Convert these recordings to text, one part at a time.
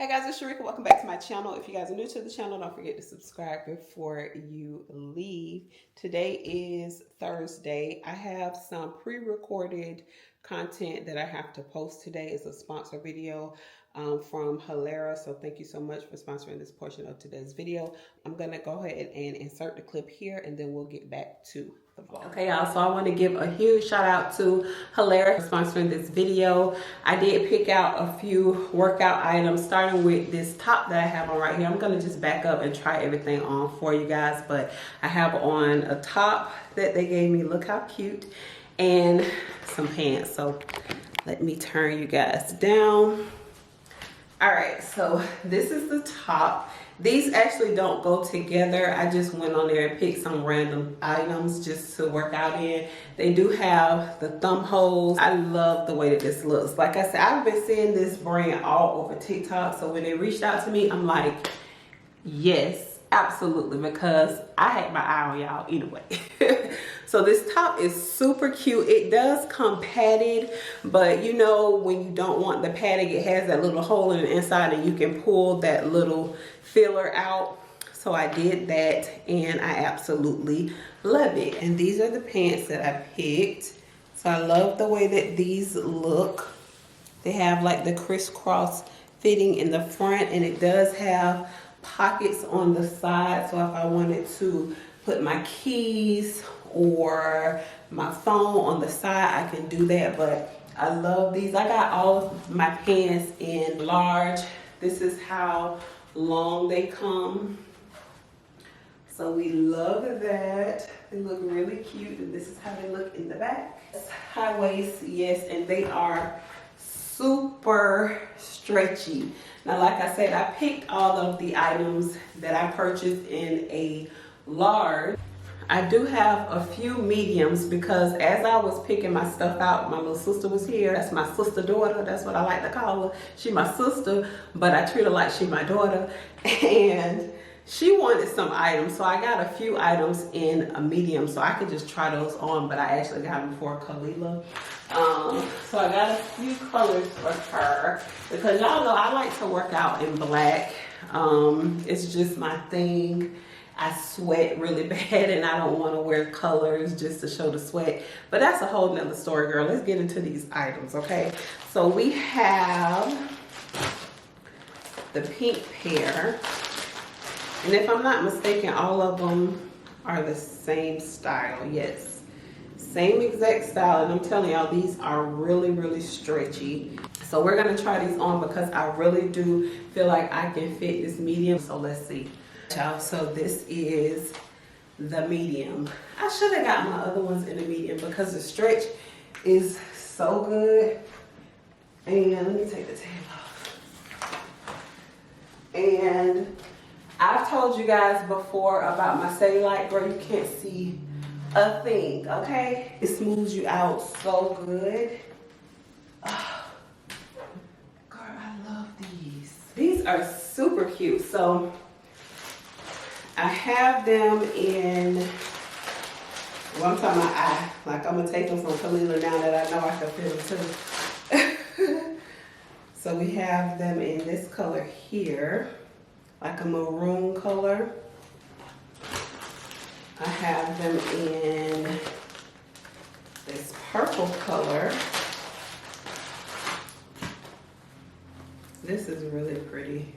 Hey guys, it's Sharika. Welcome back to my channel. If you guys are new to the channel, don't forget to subscribe before you leave. Today is Thursday. I have some pre-recorded content that I have to post today. It's a sponsor video from Halara. So thank you so much for sponsoring this portion of today's video. I'm going to go ahead and insert the clip here and then we'll get back to the vlog. Okay, y'all. So I want to give a huge shout out to Halara for sponsoring this video. I did pick out a few workout items, starting with this top that I have on right here. I'm going to just back up and try everything on for you guys. But I have on a top that they gave me. Look how cute. And some pants. So let me turn you guys down. All right, so this is the top. These actually don't go together. I just went on there and picked some random items just to work out in. They do have the thumb holes. I love the way that this looks. Like I said, I've been seeing this brand all over TikTok. So when they reached out to me, I'm like, yes, absolutely, because I had my eye on y'all anyway. So this top is super cute. It does come padded, but you know, when you don't want the padding, it has that little hole in the inside and you can pull that little filler out. So I did that and I absolutely love it. And these are the pants that I picked. So I love the way that these look. They have like the crisscross fitting in the front, and it does have pockets on the side. So if I wanted to put my keys or my phone on the side, I can do that. But I love these. I got all of my pants in large. This is how long they come. So we love that. They look really cute, and this is how they look in the back. High waist, yes, and they are super stretchy. Now, like I said, I picked all of the items that I purchased in a large. I do have a few mediums because as I was picking my stuff out, my little sister was here. That's my sister daughter. That's what I like to call her. She my sister, but I treat her like she my daughter. And she wanted some items, so I got a few items in a medium so I could just try those on, but I actually got them for Kalila. So I got a few colors for her because y'all know I like to work out in black. It's just my thing. I sweat really bad and I don't want to wear colors just to show the sweat. But that's a whole nother story, girl. Let's get into these items, okay? So we have the pink pair. And if I'm not mistaken, all of them are the same style. Yes, same exact style. And I'm telling y'all, these are really, really stretchy. So we're going to try these on because I really do feel like I can fit this medium. So let's see. So this is the medium. I should have got my other ones in the medium because the stretch is so good. And let me take the tail off. And I've told you guys before about my cellulite, girl. You can't see a thing, okay? It smooths you out so good. Oh, girl, I love these. These are super cute. So I have them in, well, I'm talking about like I'm gonna take them from Kalila now that I know I can fit them too. So we have them in this color here, like a maroon color. I have them in this purple color. This is really pretty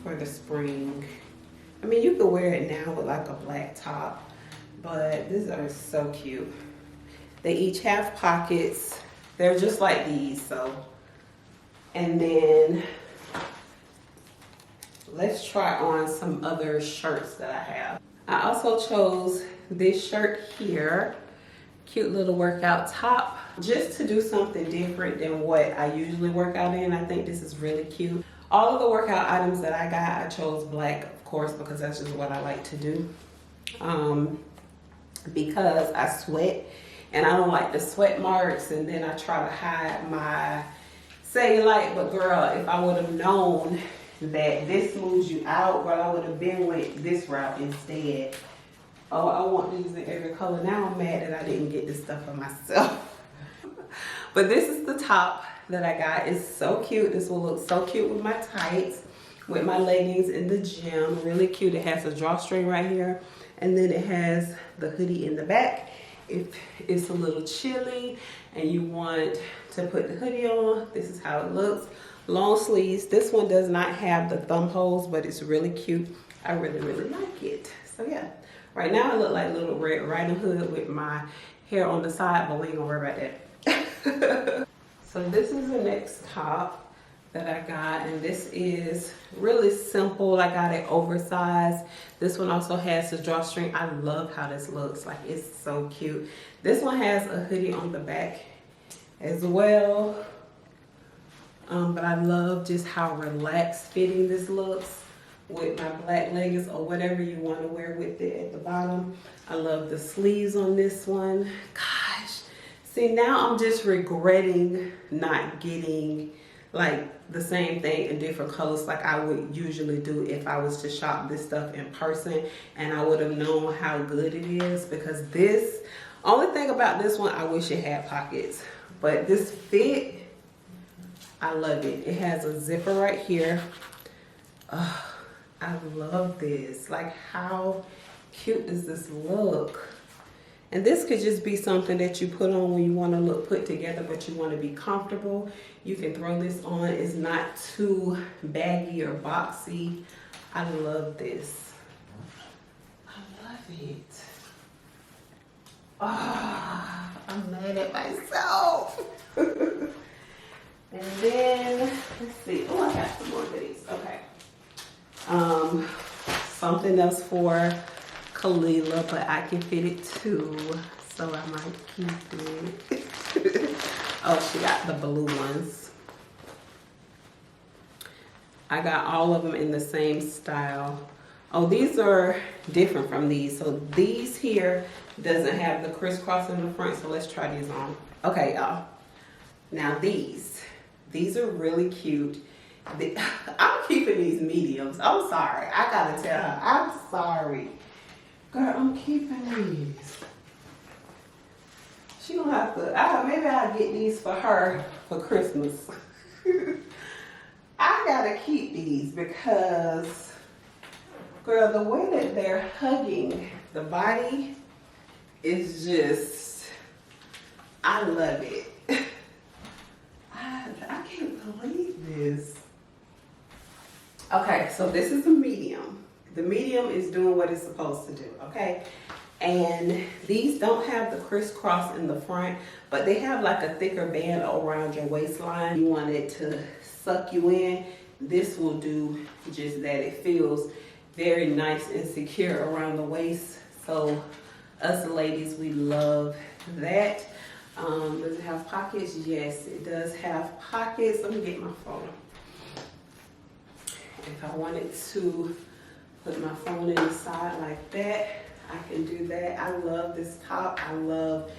for the spring. I mean, you could wear it now with like a black top, but these are so cute. They each have pockets. They're just like these, so. And then let's try on some other shirts that I have. I also chose this shirt here, cute little workout top, just to do something different than what I usually work out in. I think this is really cute. All of the workout items that I got, I chose black, of course, because that's just what I like to do. Because I sweat and I don't like the sweat marks, and then I try to hide my cellulite. But girl, if I would have known that this moves you out, girl, I would have been with this route instead. Oh, I want these in every color. Now I'm mad that I didn't get this stuff for myself. But this is the top that I got. It's so cute. This will look so cute with my tights, with my leggings in the gym. Really cute. It has a drawstring right here, and then it has the hoodie in the back. If it's a little chilly and you want to put the hoodie on, this is how it looks. Long sleeves. This one does not have the thumb holes, but it's really cute. I really, really like it. So yeah, right now I look like Little Red Riding Hood with my hair on the side, but we ain't gonna worry about that. So this is the next top that I got, and this is really simple. I got it oversized. This one also has the drawstring. I love how this looks. Like, it's so cute. This one has a hoodie on the back as well. But I love just how relaxed fitting this looks with my black leggings or whatever you want to wear with it at the bottom. I love the sleeves on this one. Gosh, see, now I'm just regretting not getting like the same thing in different colors like I would usually do if I was to shop this stuff in person, and I would have known how good it is, because this, only thing about this one, I wish it had pockets, but this fit, I love it. It has a zipper right here. I love this. Like, how cute does this look? And this could just be something that you put on when you want to look put together, but you want to be comfortable. You can throw this on. It's not too baggy or boxy. I love this. I love it. Oh, I'm mad at myself. And then, let's see. Oh, I got some more goodies. Okay. Something else for Kalila, but I can fit it too, so I might keep it. Oh, she got the blue ones. I got all of them in the same style. Oh, these are different from these. So these here doesn't have the crisscross in the front, so let's try these on. Okay, y'all. Now these are really cute. I'm keeping these mediums. I'm sorry. I gotta tell her. I'm sorry. Girl, I'm keeping these. She gonna have to, maybe I'll get these for her for Christmas. I gotta keep these because, girl, the way that they're hugging the body is just, I love it. I can't believe this. Okay, so this is a medium. The medium is doing what it's supposed to do, okay? And these don't have the crisscross in the front, but they have like a thicker band around your waistline. You want it to suck you in. This will do just that. It feels very nice and secure around the waist. So us ladies, we love that. Does it have pockets? Yes, it does have pockets. Let me get my phone. If I wanted to put my phone in the side like that, I can do that. I love this top. I love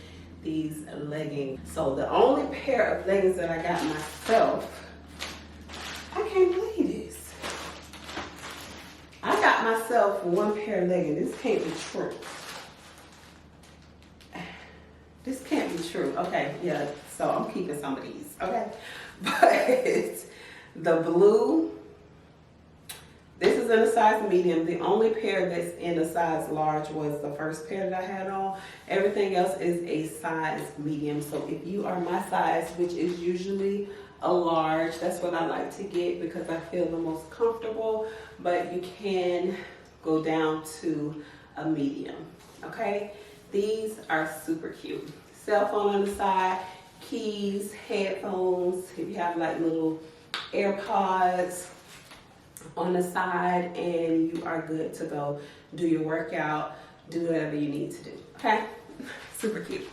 these leggings. So the only pair of leggings that I got myself, I can't believe this. I got myself one pair of leggings. This can't be true. This can't be true. Okay, yeah, so I'm keeping some of these, okay? But the blue, this is in a size medium. The only pair that's in a size large was the first pair that I had on. Everything else is a size medium. So if you are my size, which is usually a large, that's what I like to get because I feel the most comfortable, but you can go down to a medium, okay? These are super cute. Cell phone on the side, keys, headphones, if you have like little AirPods on the side, and you are good to go. Do your workout, do whatever you need to do, okay? Super cute.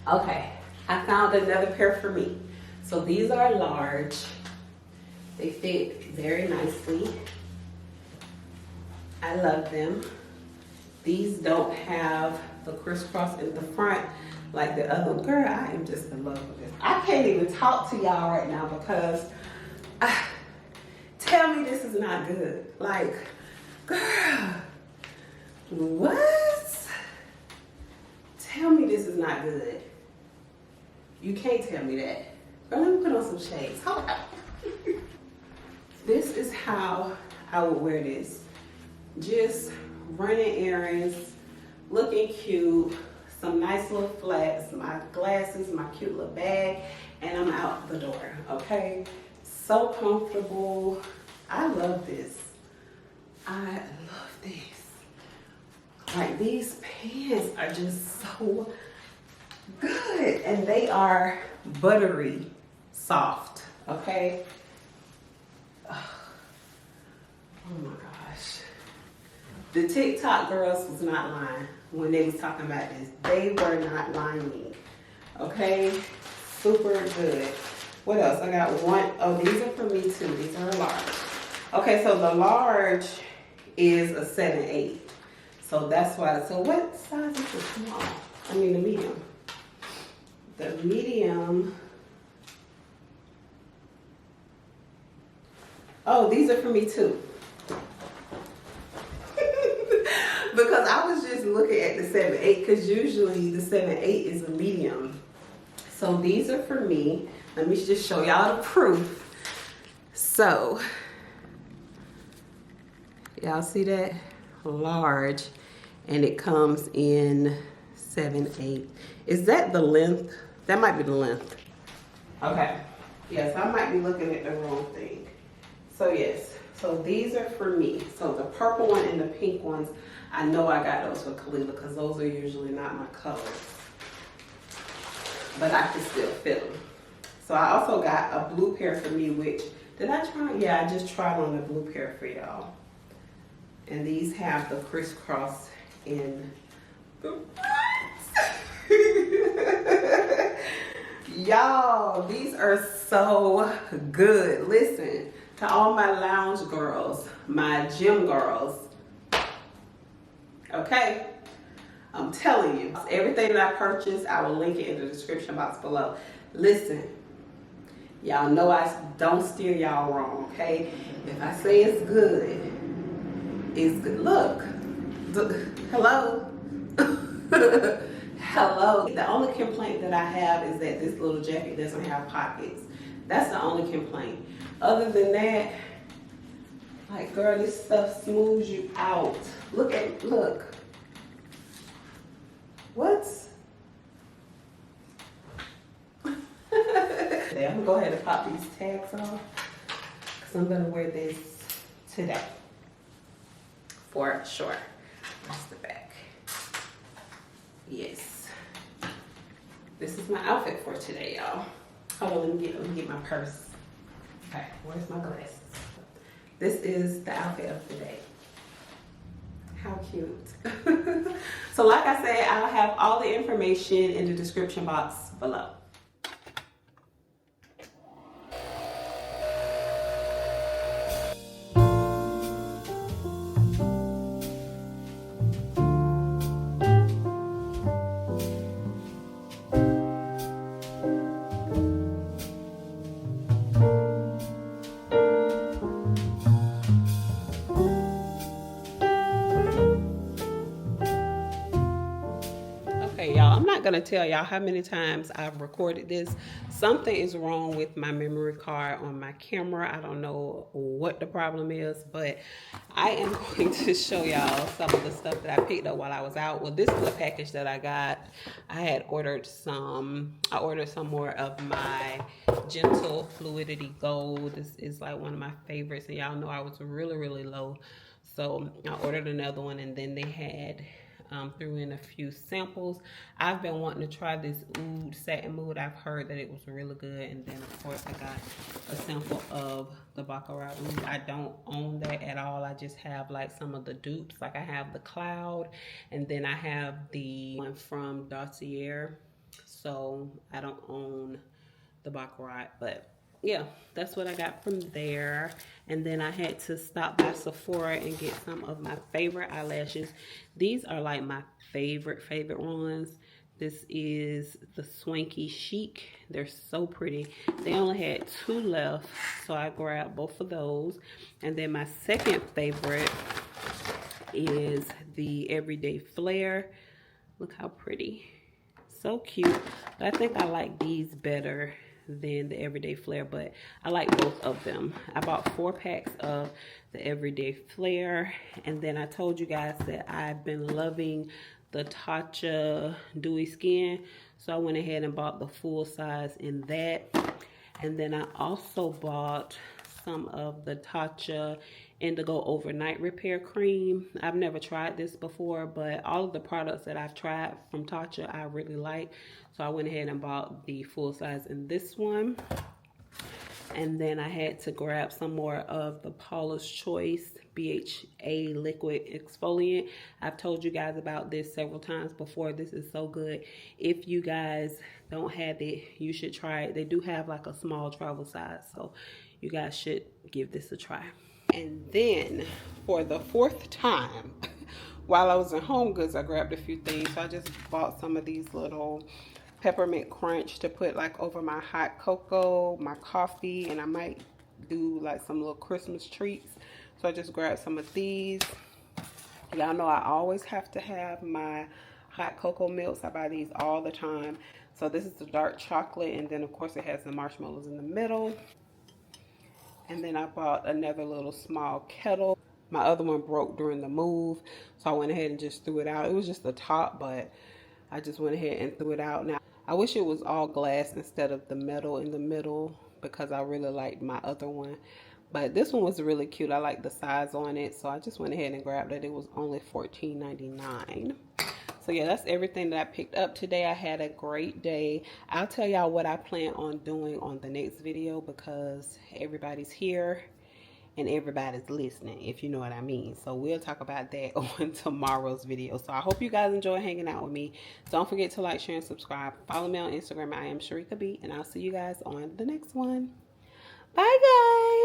Okay, I found another pair for me. So these are large. They fit very nicely. I love them. These don't have the crisscross in the front like the other. Girl, I am just in love with this. I can't even talk to y'all right now because tell me this is not good. Like, girl, what? Tell me this is not good. You can't tell me that. But let me put on some shades. Hold on. This is how I would wear this. Just running errands, looking cute, some nice little flats, my glasses, my cute little bag, and I'm out the door, okay? So comfortable. I love this. I love this. Like, these pants are just so good, and they are buttery soft, okay? Oh my gosh. The TikTok girls was not lying when they was talking about this. They were not lying, okay? Super good. What else? I got one. Oh, these are for me too. These are large. Okay, so the large is a 7/8. So that's why. So what size is the small? I mean the medium. The medium. Oh, these are for me too. Because I was just looking at the 7/8 because usually the 7/8 is a medium. So these are for me. Let me just show y'all the proof. So, y'all see that? Large. And it comes in 7/8. Is that the length? That might be the length. Okay. Yes, I might be looking at the wrong thing. So yes, so these are for me. So the purple one and the pink ones, I know I got those for Kalila because those are usually not my colors. But I can still fit them. So I also got a blue pair for me, which, did I try? Yeah, I just tried on the blue pair for y'all. And these have the crisscross in the front. Y'all, these are so good. Listen, to all my lounge girls, my gym girls, okay? I'm telling you, everything that I purchased, I will link it in the description box below. Listen, y'all know I don't steer y'all wrong, okay? If I say it's good, it's good. Look, hello. Hello. The only complaint that I have is that this little jacket doesn't have pockets. That's the only complaint. Other than that, like, girl, this stuff smooths you out. Look. What? I'm gonna go ahead and pop these tags off because I'm gonna wear this today for sure. That's the back. Yes. This is my outfit for today, y'all. Hold on, let me get my purse. Okay, where's my glasses? This is the outfit of the day. How cute. So like I said, I'll have all the information in the description box below. Okay, y'all, I'm not gonna tell y'all how many times I've recorded this. Something is wrong with my memory card on my camera. I don't know what the problem is, but I am going to show y'all some of the stuff that I picked up while I was out. Well, this is the package that I got. I ordered some more of my Gentle Fluidity Gold. This is like one of my favorites, and y'all know I was really low. So I ordered another one, and then they had threw in a few samples. I've been wanting to try this Oud Satin Mood. I've heard that it was really good. And then of course I got a sample of the Baccarat Oud. I don't own that at all. I just have like some of the dupes. Like I have the Cloud, and then I have the one from Dossier. So I don't own the Baccarat, but yeah, that's what I got from there. And then I had to stop by Sephora and get some of my favorite eyelashes. These are like my favorite ones. This is the Swanky Chic. They're so pretty. They only had 2 left, so I grabbed both of those. And then my second favorite is the Everyday Flare. Look how pretty. so cute. But I think I like these better than the Everyday Flare, but I like both of them. I bought 4 packs of the Everyday Flare, and then I told you guys that I've been loving the Tatcha Dewy Skin, so I went ahead and bought the full size in that. And then I also bought some of the Tatcha Indigo Overnight Repair Cream. I've never tried this before, but all of the products that I've tried from Tatcha I really like. So I went ahead and bought the full size in this one. And then I had to grab some more of the Paula's Choice BHA liquid exfoliant. I've told you guys about this several times before. This is so good. If you guys don't have it, you should try it. They do have like a small travel size, so you guys should give this a try. And then for the 4th time, while I was in Home Goods, I grabbed a few things. So I just bought some of these little peppermint crunch to put like over my hot cocoa, my coffee, and I might do like some little Christmas treats. So I just grabbed some of these. Y'all know I always have to have my hot cocoa milks. I buy these all the time. So this is the dark chocolate, and then of course it has the marshmallows in the middle. And then I bought another little small kettle. My other one broke during the move, so I went ahead and just threw it out. It was just the top, but I just went ahead and threw it out. Now, I wish it was all glass instead of the metal in the middle, because I really liked my other one. But this one was really cute. I like the size on it, so I just went ahead and grabbed it. It was only $14.99. So yeah, that's everything that I picked up today. I had a great day. I'll tell y'all what I plan on doing on the next video, because everybody's here and everybody's listening, if you know what I mean. So we'll talk about that on tomorrow's video. So I hope you guys enjoy hanging out with me. Don't forget to like, share, and subscribe. Follow me on Instagram. I am Sharika B, and I'll see you guys on the next one. Bye, guys.